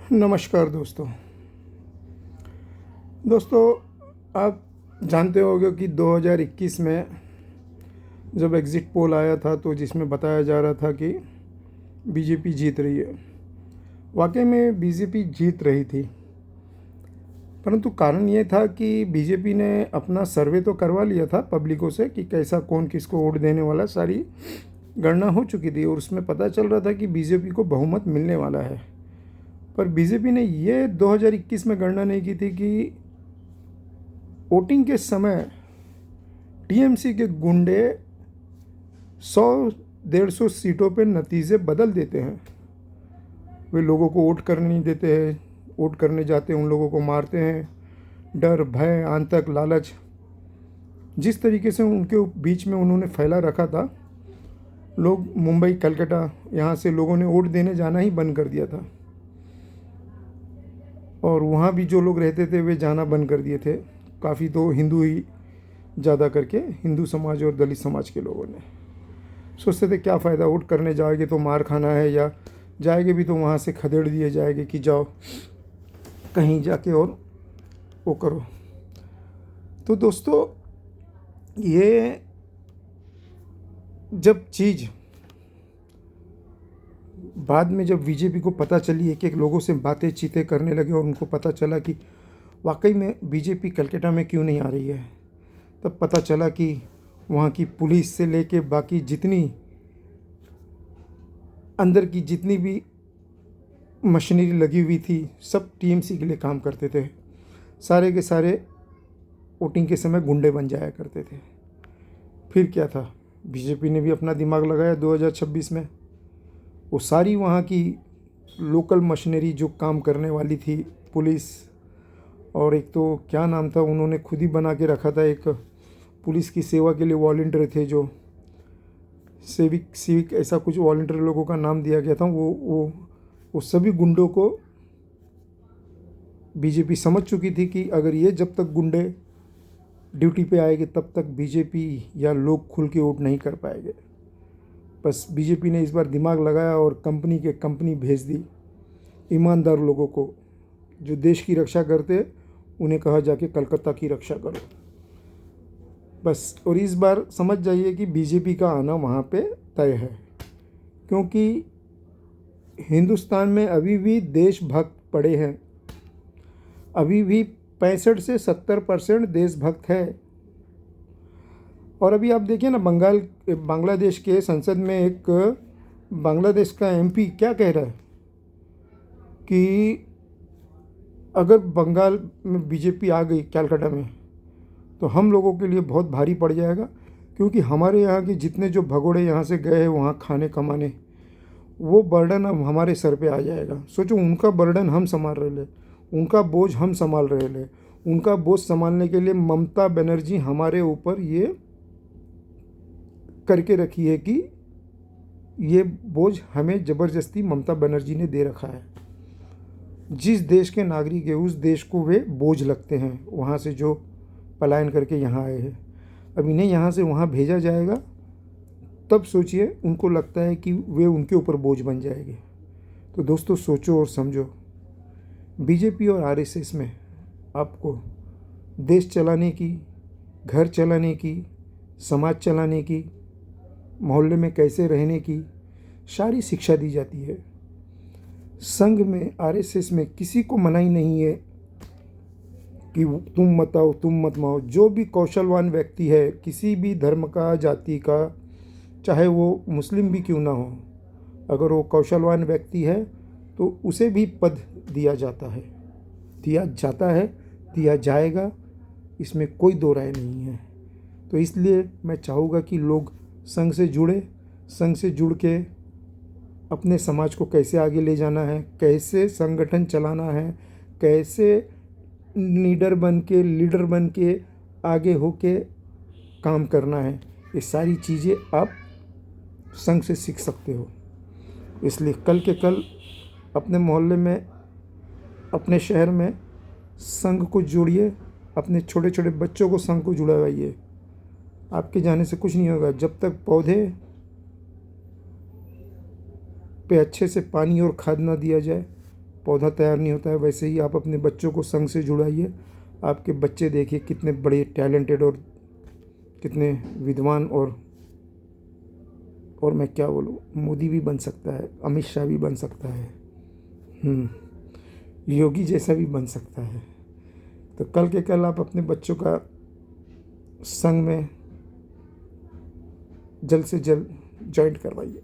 नमस्कार दोस्तों। आप जानते होंगे कि 2021 में जब एग्ज़िट पोल आया था तो जिसमें बताया जा रहा था कि बीजेपी जीत रही है। वाकई में बीजेपी जीत रही थी, परंतु कारण ये था कि बीजेपी ने अपना सर्वे तो करवा लिया था पब्लिकों से कि कैसा कौन किसको वोट देने वाला, सारी गणना हो चुकी थी और उसमें पता चल रहा था कि बीजेपी को बहुमत मिलने वाला है। पर बीजेपी ने ये 2021 में गणना नहीं की थी कि वोटिंग के समय टीएमसी के गुंडे 100-150 सीटों पे नतीजे बदल देते हैं। वे लोगों को वोट करने नहीं देते हैं, वोट करने जाते हैं उन लोगों को मारते हैं। डर, भय, आतंक, लालच जिस तरीके से उनके बीच में उन्होंने फैला रखा था, लोग मुंबई, कलकत्ता यहाँ से लोगों ने वोट देने जाना ही बंद कर दिया था और वहाँ भी जो लोग रहते थे वे जाना बंद कर दिए थे। काफ़ी तो हिंदू ही ज़्यादा करके, हिंदू समाज और दलित समाज के लोगों ने सोचते थे क्या फ़ायदा, वोट करने जाएंगे तो मार खाना है, या जाएंगे भी तो वहाँ से खदेड़ दिए जाएंगे कि जाओ कहीं जाके और वो करो। तो दोस्तों, ये जब चीज़ बाद में जब बीजेपी को पता चली, एक एक लोगों से बातें चीतें करने लगे और उनको पता चला कि वाकई में बीजेपी कलकत्ता में क्यों नहीं आ रही है, तब पता चला कि वहाँ की पुलिस से लेके बाकी जितनी अंदर की जितनी भी मशीनरी लगी हुई थी सब टीएमसी के लिए काम करते थे। सारे के सारे वोटिंग के समय गुंडे बन जाया करते थे। फिर क्या था, बीजेपी ने भी अपना दिमाग लगाया 2026 में। वो सारी वहाँ की लोकल मशीनरी जो काम करने वाली थी, पुलिस, और एक तो क्या नाम था, उन्होंने खुद ही बना के रखा था, एक पुलिस की सेवा के लिए वॉलंटियर थे, जो सिविक ऐसा कुछ वॉलंटियर लोगों का नाम दिया गया था। वो सभी गुंडों को बीजेपी समझ चुकी थी कि अगर ये जब तक गुंडे ड्यूटी पे आएंगे तब तक बीजेपी या लोग खुल के वोट नहीं कर पाएंगे। बस बीजेपी ने इस बार दिमाग लगाया और कंपनी भेज दी ईमानदार लोगों को, जो देश की रक्षा करते, उन्हें कहा जाके कलकत्ता की रक्षा करो बस। और इस बार समझ जाइए कि बीजेपी का आना वहाँ पे तय है, क्योंकि हिंदुस्तान में अभी भी देशभक्त पड़े हैं। अभी भी 65 से 70% देशभक्त है। और अभी आप देखिए ना, बांग्लादेश के संसद में एक बांग्लादेश का एमपी क्या कह रहा है कि अगर बंगाल में बीजेपी आ गई कलकत्ता में तो हम लोगों के लिए बहुत भारी पड़ जाएगा, क्योंकि हमारे यहाँ के जितने जो भगोड़े यहाँ से गए हैं वहाँ खाने कमाने, वो बर्डन अब हमारे सर पे आ जाएगा। सोचो, उनका बर्डन हम संभाल रहे ले, उनका बोझ हम संभाल रहे ले। उनका बोझ संभालने के लिए ममता बनर्जी हमारे ऊपर ये करके रखी है कि ये बोझ हमें ज़बरदस्ती ममता बनर्जी ने दे रखा है। जिस देश के नागरिक है उस देश को वे बोझ लगते हैं, वहाँ से जो पलायन करके यहाँ आए हैं। अब इन्हें यहाँ से वहाँ भेजा जाएगा, तब सोचिए उनको लगता है कि वे उनके ऊपर बोझ बन जाएंगे। तो दोस्तों, सोचो और समझो, बीजेपी और आरएसएस में आपको देश चलाने की, घर चलाने की, समाज चलाने की, मोहल्ले में कैसे रहने की सारी शिक्षा दी जाती है। संघ में, आरएसएस में किसी को मनाही नहीं है कि तुम मत आओ, तुम मत आओ। जो भी कौशलवान व्यक्ति है, किसी भी धर्म का, जाति का, चाहे वो मुस्लिम भी क्यों ना हो, अगर वो कौशलवान व्यक्ति है तो उसे भी पद दिया जाता है, दिया जाएगा। इसमें कोई दो राय नहीं है। तो इसलिए मैं चाहूँगा कि लोग संघ से जुड़े, संघ से जुड़ के अपने समाज को कैसे आगे ले जाना है, कैसे संगठन चलाना है, कैसे लीडर बन के आगे होके काम करना है, ये सारी चीज़ें आप संघ से सीख सकते हो। इसलिए कल के कल अपने मोहल्ले में, अपने शहर में संघ को जोड़िए, अपने छोटे छोटे बच्चों को संघ को जुड़वाइए। आपके जाने से कुछ नहीं होगा। जब तक पौधे पे अच्छे से पानी और खाद ना दिया जाए पौधा तैयार नहीं होता है, वैसे ही आप अपने बच्चों को संघ से जुड़ाइए। आपके बच्चे देखिए कितने बड़े टैलेंटेड और कितने विद्वान, और मैं क्या बोलूँ, मोदी भी बन सकता है, अमित शाह भी बन सकता है, योगी जैसा भी बन सकता है। तो कल के कल आप अपने बच्चों का संघ में जल्द से जल्द जॉइंट करवाइए।